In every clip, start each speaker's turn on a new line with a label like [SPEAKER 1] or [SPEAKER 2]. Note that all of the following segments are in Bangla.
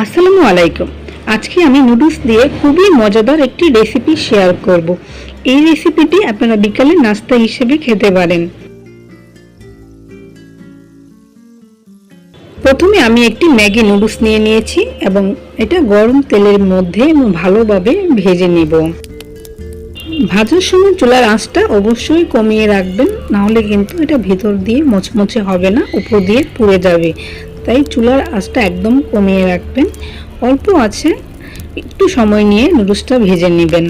[SPEAKER 1] আসসালামু আলাইকুম। আজকে আমি নুডলস দিয়ে খুবই মজাদার একটি রেসিপি শেয়ার করব। এই রেসিপিটি আপনারা বিকালে নাস্তা হিসেবে খেতে পারেন। প্রথমে আমি একটি ম্যাগি নুডলস নিয়ে নিয়েছি এবং এটা গরম তেলের মধ্যে ভালোভাবে ভেজে নেব। ভাজার সময় চুলার আঁচটা অবশ্যই কমিয়ে রাখবেন, না হলে কিন্তু এটা ভিতর দিয়ে মচমচে হবে না, উপর দিয়ে পুড়ে যাবে। তাই চুলার আঁচটা একদম কমিয়ে রাখবেন। অল্প আছে একটু সময় নিয়ে নুডলসটা ভেজে নেবেন।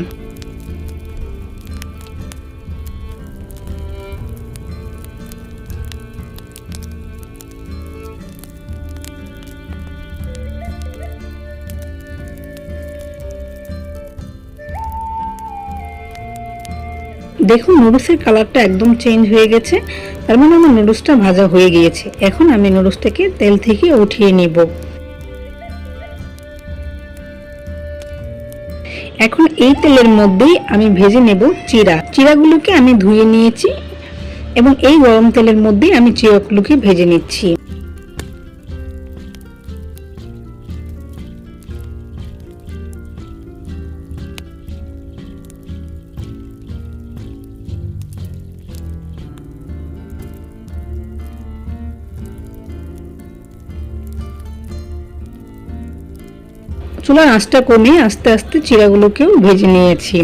[SPEAKER 1] দেখুন নুডলসের কালারটা একদম চেঞ্জ হয়ে গেছে, তার মানে আমার নুডলসটা ভাজা হয়ে গিয়েছে। এখন আমি নুডলসটাকে তেল থেকে উঠিয়ে নিব। এখন এই তেলের মধ্যেই আমি ভেজে নেব চিড়াগুলোকে আমি ধুয়ে নিয়েছি এবং এই গরম তেলের মধ্যেই আমি চিড়াগুলোকে ভেজে নিচ্ছি। চুলার আঁচটা কমিয়ে আস্তে আস্তে চিড়াগুলোকেও ভেজে নিয়েছি।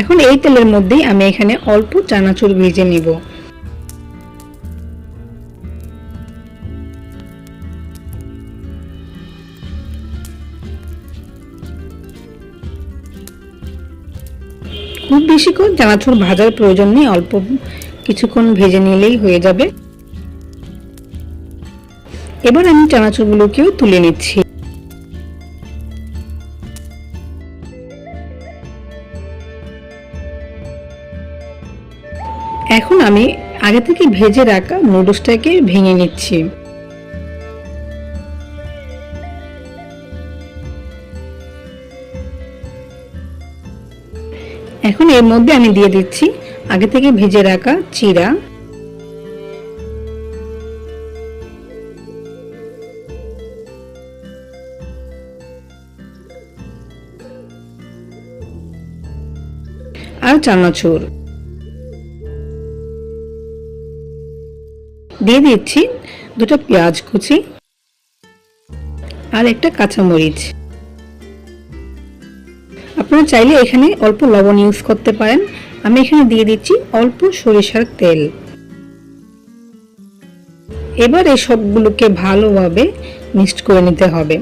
[SPEAKER 1] এখন এই তেলের মধ্যেই আমি এখানে অল্প চানাচুর ভেজে নিব। খুব বেশি করে চানাচুর ভাজার প্রয়োজন নেই, অল্প কিছুক্ষণ ভেজে নিলেই হয়ে যাবে। এবার আমি চানাচুরগুলোকেও তুলে নিচ্ছি। এখন আমি আগে থেকে ভেজে রাখা নুডলসটাকে ভেঙে নিচ্ছি। এখন এর মধ্যে আমি দিয়ে দিচ্ছি আগে থেকে ভেজে রাখা চিড়া, আর চানাচুর দিয়ে দিচ্ছি, দুটো পেঁয়াজ কুচি আর একটা কাঁচামরিচ। আপনারা চাইলে এখানে অল্প লবণ ইউজ করতে পারেন। আমি এখানে দিয়ে দিচ্ছি অল্প সরিষার তেল। এবার এই সবগুলোকে ভালোভাবে মিক্সড করে নিতে হবে।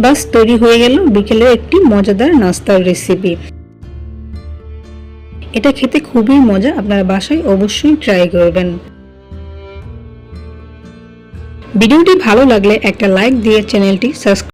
[SPEAKER 1] বাস তৈরি হয়ে গেল বিকেলের একটি মজাদার নাস্তার রেসিপি। এটা খেতে খুবই মজা, আপনারা বাসায় অবশ্যই ট্রাই করবেন। ভিডিওটি ভালো লাগলে একটা লাইক দিয়ে চ্যানেলটি সাবস্ক্রাইব